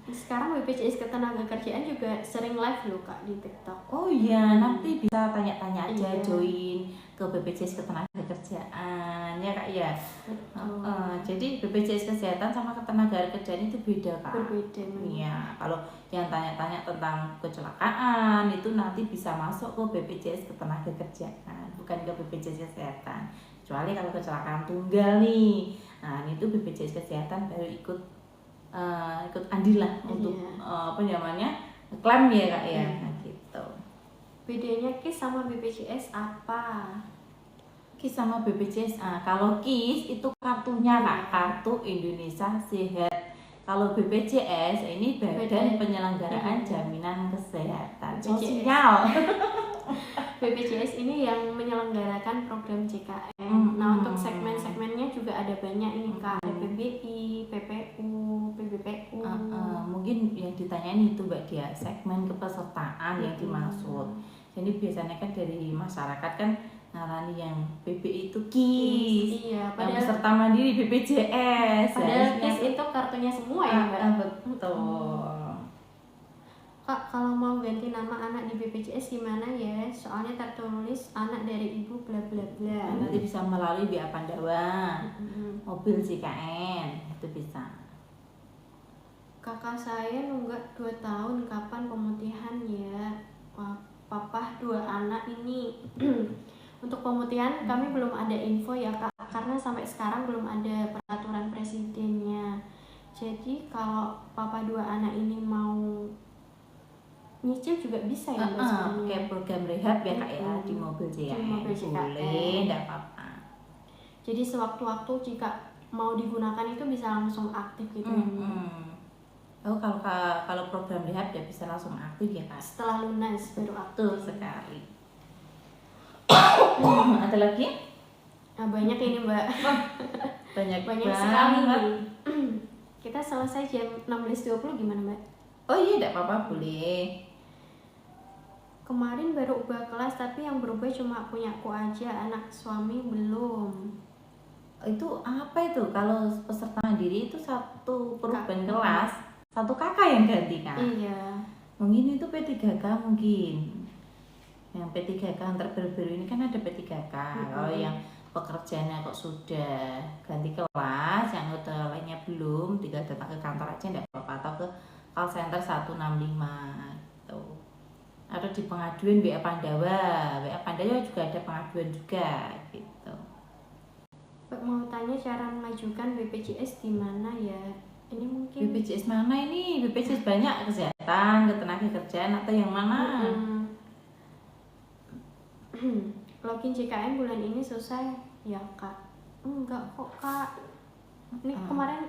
Sekarang BPJS Ketenagakerjaan juga sering live loh Kak di TikTok. Oh iya, nanti bisa tanya-tanya aja, join ke BPJS Ketenagakerjaan ya Kak ya. Jadi BPJS Kesehatan sama Ketenagakerjaan itu beda Kak. Berbeda. Iya, kalau yang tanya-tanya tentang kecelakaan itu nanti bisa masuk ke BPJS Ketenagakerjaan, bukan ke BPJS Kesehatan. Kecuali kalau kecelakaan tunggal nih, nah itu BPJS Kesehatan baru ikut andil lah untuk klaim ya Kak ya. Nah, gitu. Bedanya KIS sama BPJS apa? KIS sama BPJS, kalau KIS itu kartunya Kak, Kartu Indonesia Sehat. Kalau BPJS ini Badan Penyelenggaraan Jaminan Kesehatan Sosial. BPJS ini yang menyelenggarakan program JKN. Nah, untuk segmen-segmennya juga ada banyak ini Kak. Ada PBI, PPU, PBPU. Mungkin yang ditanyain itu Mbak Dia, segmen kepesertaan yang dimaksud. Jadi biasanya kan dari masyarakat kan ngarani yang PBI itu KIS, iya, yang peserta mandiri BPJS. Padahal KIS itu kartunya semua ya Mbak. Betul. Kak, kalau mau ganti nama anak di BPJS gimana ya? Soalnya tertulis anak dari ibu bla bla bla. Nanti bisa melalui WA Pandawa, mobil JKN, itu bisa. Kakak saya nunggak 2 tahun, kapan pemutihan ya? Papa 2 anak ini. Untuk pemutihan kami belum ada info ya Kak, karena sampai sekarang belum ada peraturan presidennya. Jadi kalau papa 2 anak ini mau nyicil juga bisa ya Mbak sebenarnya. Kayak program rehab ya Kak ya, di mobil JKN. Boleh, enggak apa-apa. Jadi sewaktu-waktu jika mau digunakan itu bisa langsung aktif gitu. Oh, kalau program rehab ya bisa langsung aktif ya Kak. Setelah lunas baru aktif. Betul sekali. Ada lagi? Nah, banyak ini Mbak. Banyak sekali. Kita selesai jam 16.20 gimana Mbak? Oh iya, enggak apa-apa, boleh. Kemarin baru ubah kelas tapi yang berubah cuma punyaku aja, anak suami belum. Itu apa itu? Kalau peserta mandiri itu satu perubahan kelas, satu kakak yang ganti kan? Iya. Mungkin itu P3K mungkin. Yang P3K yang terbaru-baru ini kan ada P3K. Kalau yang pekerjaannya kok sudah ganti kelas, yang udah lainnya belum, tinggal datang ke kantor aja enggak apa-apa, atau ke call center 165 gitu. Atau di pengaduan WA Pandawa juga ada pengaduan juga gitu. Mau tanya cara mengajukan BPJS di mana ya? Ini mungkin BPJS mana ini? BPJS banyak, kesehatan, ketenagakerjaan atau yang mana? Login JKN bulan ini selesai ya kak? Enggak kok kak. Ini kemarin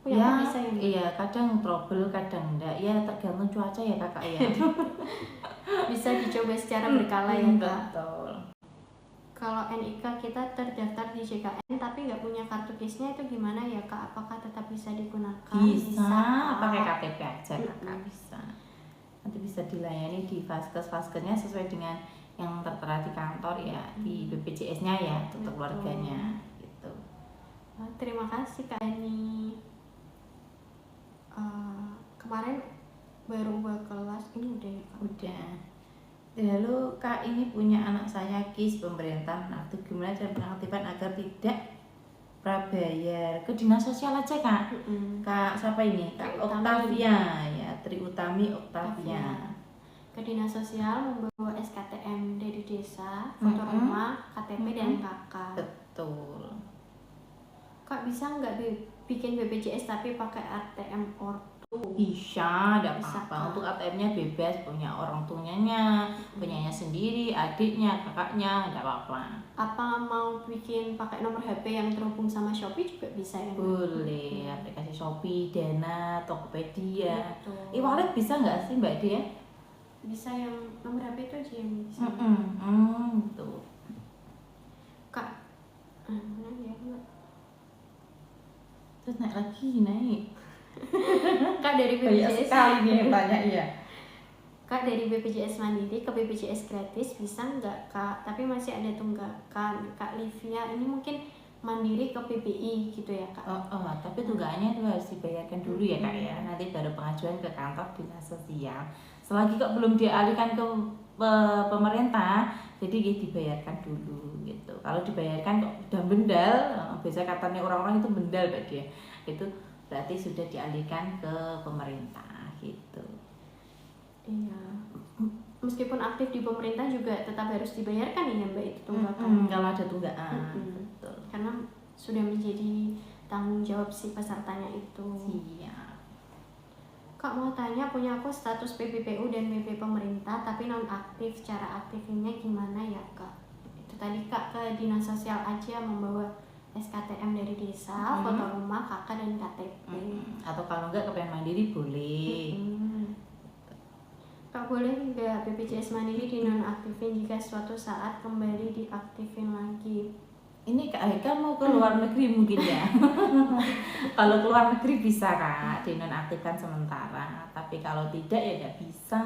punya ya, bisa ya? Iya, kadang trouble, kadang enggak. Ya tergantung cuaca ya kakak ya. Bisa dicoba secara berkala ya kak. Betul. Kalau NIK kita terdaftar di JKN tapi nggak punya kartu KIS-nya itu gimana ya kak? Apakah tetap bisa digunakan? Bisa pakai KTP aja kakak, bisa. Nanti bisa dilayani di vaskesnya sesuai dengan yang tertera di kantor ya, di BPJS-nya ya, untuk keluarganya gitu. Terima kasih Kak Ani. Kemarin baru ubah kelas, ini udah ya Kak? Udah. Lalu Kak ini punya anak saya KIS pemerintah aktif, gimana cara pengaktifan agar tidak prabayar? Ke dinas sosial aja Kak. Kak siapa ini? Kak Oktavia ya, Tri Utami Oktavia. Ke dinas sosial membawa SKTM dari desa, foto rumah, KTP dan KK. Betul. Kak bisa nggak bikin BPJS tapi pakai ATM ortu? Bisa, ada apa-apa. Untuk ATM-nya bebas, punya orang tuanya, punyanya sendiri, adiknya, kakaknya, ada apa-apa. Apa mau bikin pakai nomor HP yang terhubung sama Shopee juga bisa ya? Boleh, aplikasi Shopee, Dana, Tokopedia. E-wallet bisa nggak sih Mbak Dia? Bisa, yang nomor HP itu aja yang bisa. Gitu. Kak, mana ya Mbak? Terus naik. Kak dari BPJS BPJS sekali nih yang tanya ya. Kak dari BPJS Mandiri ke BPJS gratis bisa nggak Kak? Tapi masih ada tunggakan. Kak Livia ini mungkin Mandiri ke PBI gitu ya Kak? Tapi tunggakannya itu harus dibayarkan dulu ya Kak ya. Nanti baru pengajuan ke kantor dinas sosial. Selagi kok belum dialihkan ke pemerintah, jadi dibayarkan dulu gitu. Kalau dibayarkan kok udah bendal, biasa katanya orang-orang itu bendal Mbak Dia. Itu berarti sudah dialihkan ke pemerintah gitu. Iya. Meskipun aktif di pemerintah juga tetap harus dibayarkan ya Mbak itu tunggakan. Kalau ada tunggakan. Betul. Karena sudah menjadi tanggung jawab si pesertanya itu. Siap. Kak mau tanya, punya aku status PPPU dan BP pemerintah tapi non aktif. Cara aktifnya gimana ya Kak? Itu tadi Kak ke dinas sosial aja membawa SKTM dari desa, foto rumah, KK dan KTP. Atau kalau enggak ke Mandiri boleh. Kak boleh nggak BPJS Mandiri dinonaktifin jika suatu saat kembali diaktifin lagi? Ini Kak Haikal mau ke luar negeri mungkin ya. Kalau ke luar negeri bisa Kak, dinonaktifkan sementara. Tapi kalau tidak ya tidak bisa.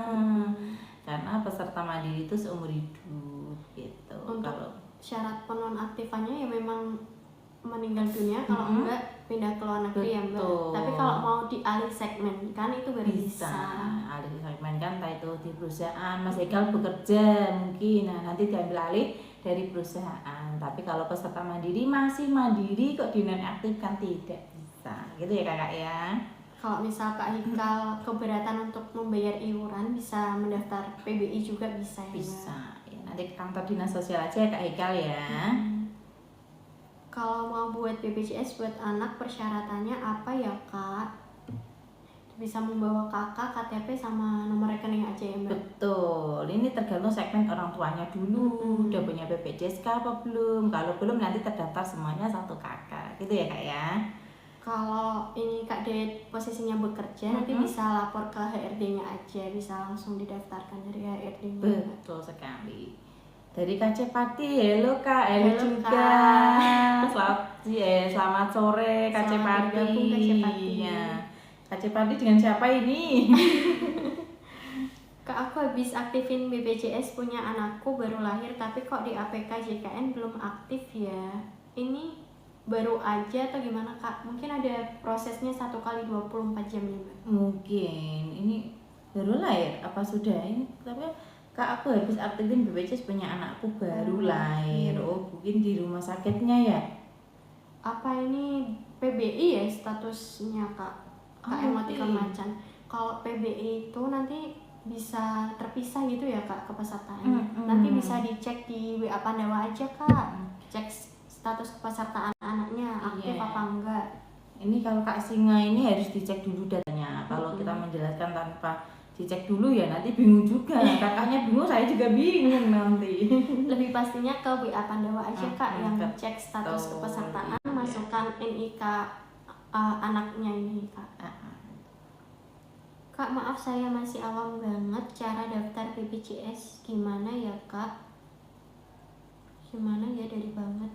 Karena peserta mandiri itu seumur hidup gitu. Untuk kalau syarat penonaktifannya ya memang meninggal dunia, kalau enggak pindah ke luar negeri ya Mbak. Tapi kalau mau dialih segmen kan itu baru bisa. Alih segmen kan entah itu di perusahaan Mas Haikal bekerja mungkin, nah nanti diambil alih dari perusahaan. Tapi kalau peserta mandiri masih mandiri kok dinonaktifkan tidak bisa. Gitu ya Kakak ya. Kalau misal Kak Haikal keberatan untuk membayar iuran bisa mendaftar PBI juga bisa ya? Bisa. Ya, nanti ke kantor dinas sosial aja ya Kak Haikal ya. Kalau mau buat BPJS buat anak persyaratannya apa ya Kak? Bisa membawa KK, KTP sama nomor rekening aja ya Mbak? Betul, ini tergantung segmen orang tuanya dulu. Udah punya BPJS kah apa belum? Kalau belum nanti terdaftar semuanya satu kakak, gitu ya Kak ya. Kalau ini Kak Det posisinya bekerja, nanti bisa lapor ke HRD-nya aja, bisa langsung didaftarkan dari HRD-nya. Betul sekali. Dari KC Pati, halo Kak, halo juga. Selamat sore KC Pati. Ya. KC Pati dengan siapa ini? Kak, aku habis aktifin BPJS punya anakku baru lahir tapi kok di APK JKN belum aktif ya. Ini baru aja atau gimana kak? Mungkin ada prosesnya 1 kali 24 jam nih mbak? Mungkin ini baru lahir apa sudah ini, tapi kak aku habis aktifin BPJS punya anakku baru lahir. Oh mungkin di rumah sakitnya ya. Apa ini PBI ya statusnya kak? Kak Emotika Macan. Kalau PBI itu nanti bisa terpisah gitu ya kak kepesertaannya. Nanti bisa dicek di WA Pandawa aja kak. Cek status kepesertaan anaknya aktif apa enggak. Ini kalau Kak Singa ini harus dicek dulu datanya. Kalau kita menjelaskan tanpa dicek dulu ya nanti bingung juga. Kakaknya bingung, saya juga bingung nanti. Lebih pastinya ke WA Pandawa aja kak yang cek status kepesertaan, masukkan NIK anaknya ini kak. Kak maaf saya masih awam banget cara daftar BPJS gimana ya kak? Gimana ya dari banget.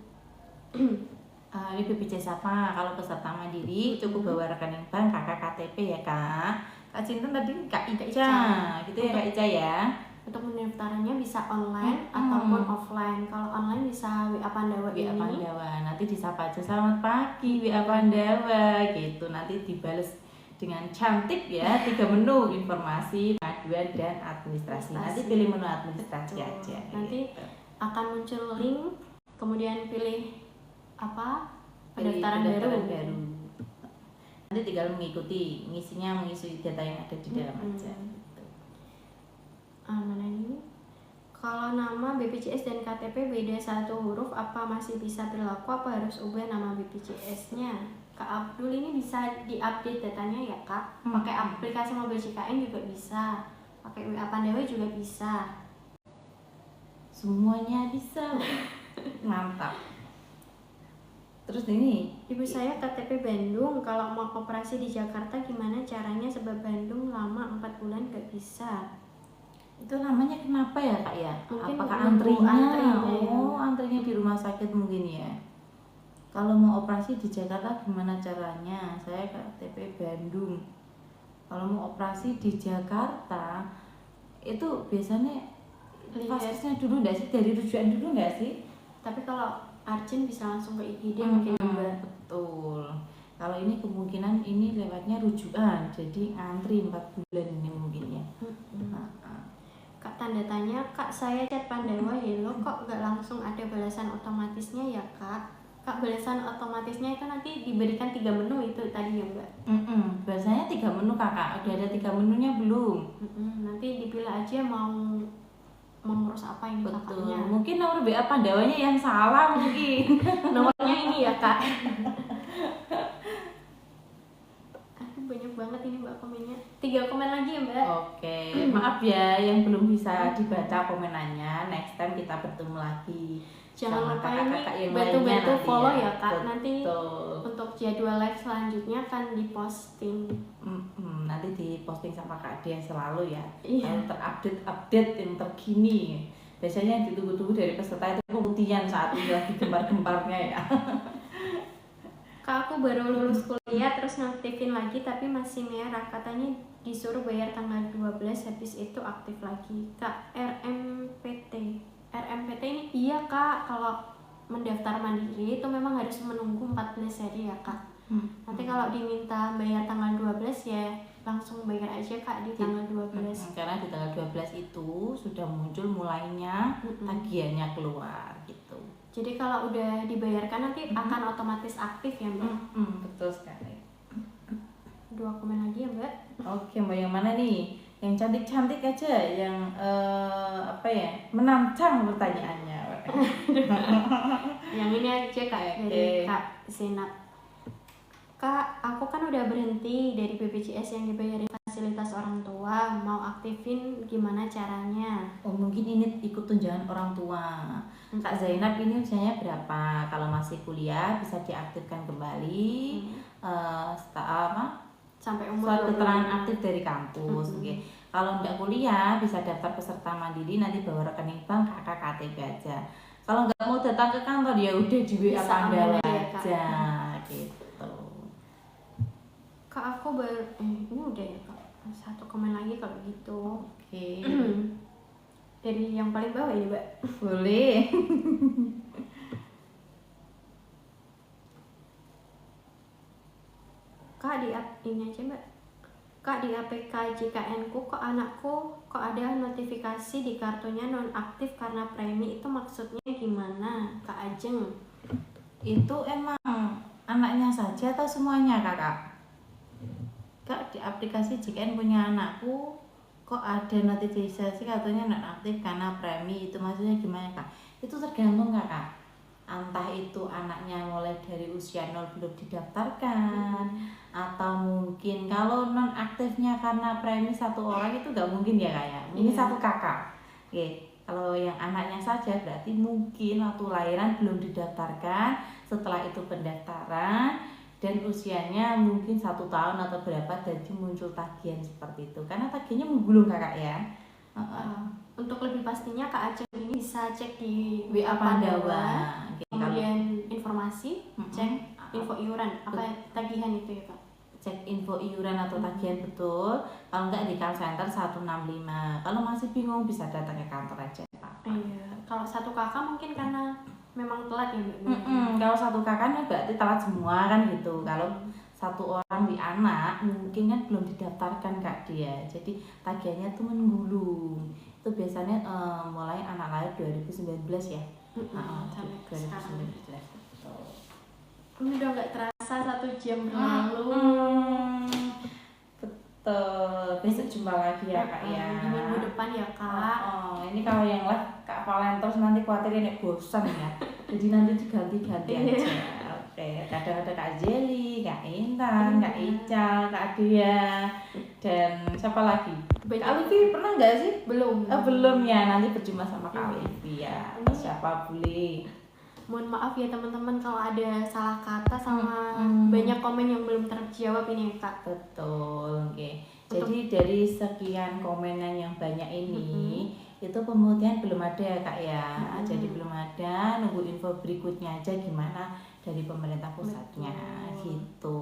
Ini BPJS apa? Kalau peserta mandiri cukup bawa rekening bank, kakak KTP ya kak. Kak Cinta tadi Kak Ica, gitu ya Kak Ica ya. Untuk pendaftarannya bisa online ataupun offline. Kalau online bisa WA Pandawa WA Pandawa, nanti disapa aja selamat pagi WA Pandawa gitu. Nanti dibales dengan cantik ya 3 menu informasi, pengaduan dan administrasi. Nanti pilih menu administrasi aja. Nanti akan muncul link, kemudian pilih apa pendaftaran baru. Nanti tinggal mengikuti, mengisi data yang ada di dalam aja. Gitu. Mana ini? Kalau nama BPJS dan KTP beda 1 huruf, apa masih bisa berlaku? Apa harus ubah nama BPJS-nya? Kak Abdul ini bisa diupdate datanya ya kak? Pakai aplikasi mobil CKN juga bisa, pakai WA Pandawa juga bisa. Semuanya bisa, mantap. Terus ini ibu saya KTP Bandung, kalau mau operasi di Jakarta gimana caranya, sebab Bandung lama 4 bulan gak bisa. Itu namanya kenapa ya kak ya? Mungkin apakah antrinya? Antrinya di rumah sakit mungkin ya. Kalau mau operasi di Jakarta gimana caranya? Saya KTP Bandung. Kalau mau operasi di Jakarta itu biasanya fasilitasnya dulu nggak sih, dari rujukan dulu nggak sih? Tapi kalau Arjen bisa langsung ke IGD mungkin mbak. Betul. Kalau ini kemungkinan ini lewatnya rujukan, jadi antri 4 bulan ini mungkin ya. Kak tanda tanya, kak saya chat Pandawa hello kok gak langsung ada balasan otomatisnya ya kak? Kak balasan otomatisnya itu nanti diberikan 3 menu itu tadi ya mbak? Biasanya 3 menu kakak, udah ada 3 menunya belum? Nanti dipilih aja mau mengurus apa ini kakaknya. Mungkin nomor WA Pandawanya yang salah mungkin. Nomornya ini ya kak. Aduh banyak banget ini mbak komennya. 3 komen lagi ya mbak. Oke, maaf ya yang belum bisa dibaca komenannya. Next time kita bertemu lagi. Jangan lupa ini bantu-bantu follow ya kak. Nanti untuk jadwal live selanjutnya akan diposting. Nanti diposting sama Kak Dian selalu ya. Yang terupdate yang terkini. Biasanya yang ditunggu-tunggu dari peserta itu pembuktian saat ini lagi gembar-gembarnya ya. Kak aku baru lulus kuliah terus ngaktifin lagi tapi masih merah, katanya disuruh bayar tanggal 12 habis itu aktif lagi. Kak RMPT ini iya kak, kalau mendaftar mandiri itu memang harus menunggu 14 hari ya kak. Nanti kalau diminta bayar tanggal 12 ya langsung bayar aja kak di tanggal 12. Karena di tanggal 12 itu sudah muncul mulainya tagihannya keluar gitu. Jadi kalau udah dibayarkan nanti akan otomatis aktif ya mbak? Betul sekali. 2 komen lagi ya mbak. Oke mbak, yang mana nih? Yang cantik-cantik aja, yang menantang pertanyaannya. Yang ini aja kak, dari Kak Zainab. Kak, aku kan udah berhenti dari BPJS yang dibayarin fasilitas orang tua, mau aktifin gimana caranya? Oh mungkin ini ikut tunjangan orang tua. Kak Zainab ini usianya berapa? Kalau masih kuliah bisa diaktifkan kembali sampai umur surat keterangan aktif dari kampus. Kalau nggak kuliah bisa daftar peserta mandiri, nanti bawa rekening bank, kakak KTP aja. Kalau nggak mau datang ke kantor ya udah di WA Pandawa aja gitu. Kak aku ini udah ya kak, 1 komen lagi kalau gitu. Oke. Dari yang paling bawah ya mbak? Boleh. Kak ini aja Mbak. Kak di APK JKN ku kok anakku kok ada notifikasi di kartunya nonaktif karena premi, itu maksudnya gimana Kak Ajeng? Itu emang anaknya saja atau semuanya kakak? Kak di aplikasi JKN punya anakku kok ada notifikasi kartunya nonaktif karena premi, itu maksudnya gimana kak? Itu tergantung kakak, entah itu anaknya mulai dari usia 0 belum didaftarkan, atau mungkin kalau non aktifnya karena premi satu orang itu nggak mungkin ya kak ya, mungkin satu kakak. Oke, kalau yang anaknya saja berarti mungkin waktu lahiran belum didaftarkan, setelah itu pendaftaran dan usianya mungkin 1 tahun atau berapa, jadi muncul tagihan seperti itu, karena tagihannya menggulung kakak ya. Untuk lebih pastinya Kak Aceh ini bisa cek di WA Pandawa. Kemudian informasi, cek info iuran, apa tagihan itu ya Kak? Cek info iuran atau tagihan betul. Kalau enggak di call center 165. Kalau masih bingung bisa datang ke kantor aja Pak. Iya. Kalau satu kakak mungkin karena memang telat ya Mbak. Kalau satu kakaknya berarti telat semua kan gitu. Kalau satu orang di anak mungkin kan belum didaftarkan kak dia, jadi tagihannya tuh menggulung. Itu biasanya mulai anak lahir 2019 ya. 2019. Ini udah nggak terasa 1 jam berlalu. Betul. Besok jumpa lagi ya kak ya. Di minggu depan ya kak. Ini kalau yang live Kak Valentos nanti khawatir ini bosan ya. Jadi nanti diganti-ganti aja. Oke, kadang ada Kak Jelly, Kak Intan, Kak Ical, Kak Adia, dan siapa lagi? Kak Livi pernah nggak sih? Belum. Belum ya, nanti berjumpa sama Kak Livi ya. Siapa boleh? Mohon maaf ya teman-teman kalau ada salah kata sama banyak komen yang belum terjawab ini Kak. Betul, oke. Jadi dari sekian komenan yang banyak ini, itu pemutihan belum ada ya kak ya. Jadi belum ada, nunggu info berikutnya aja gimana dari pemerintah pusatnya. Gitu.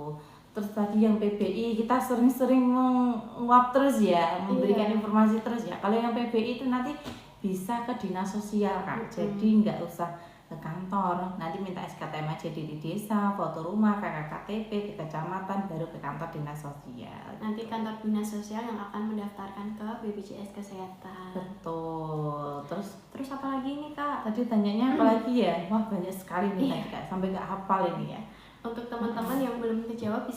Terus tadi yang PBI kita sering-sering menguap terus ya, memberikan informasi terus ya. Kalau yang PBI itu nanti bisa ke dinas sosial kak, jadi nggak usah ke kantor, nanti minta SKTM aja di desa, foto rumah, KKTP, ke kecamatan, baru ke kantor dinas sosial. Nanti kantor dinas sosial yang akan mendaftarkan ke BPJS Kesehatan. Betul. Terus apa lagi nih kak? Tadi tanyanya apa lagi ya? Wah banyak sekali nih tadi kak, sampai nggak hafal ini ya. Untuk teman-teman yang belum terjawab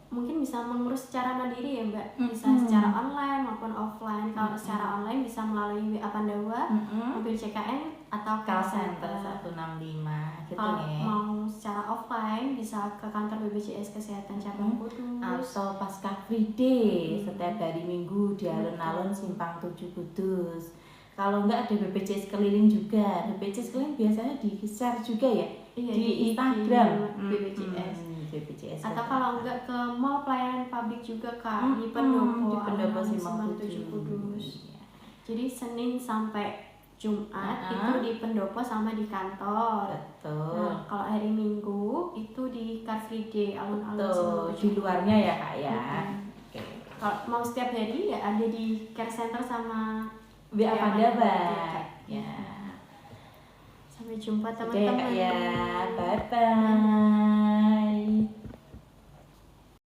mungkin bisa mengurus secara mandiri ya mbak, bisa secara online maupun offline. Kalau secara online bisa melalui WA Pandawa, mobil CKN atau call center 165 gitu. Kalau mau secara offline bisa ke kantor BPJS Kesehatan cabang Kudus atau Pasca Free Day setiap hari Minggu di alun-alun Simpang 7 Kudus. Kalau enggak ada BPJS keliling juga. BPJS keliling biasanya di-share juga ya di Instagram BPJS. Atau kalau enggak ke mall pelayanan publik juga kak, di Pendopo Simpang 7 Kudus. Jadi Senin sampai Jumat itu di pendopo sama di kantor. Betul. Nah, kalau hari Minggu itu di Car Free Day alun-alun di luarnya ya kak ya. Kalau mau setiap hari ya ada di care center sama WA Pandawa ya. Sampai jumpa teman-teman ya, bye bye.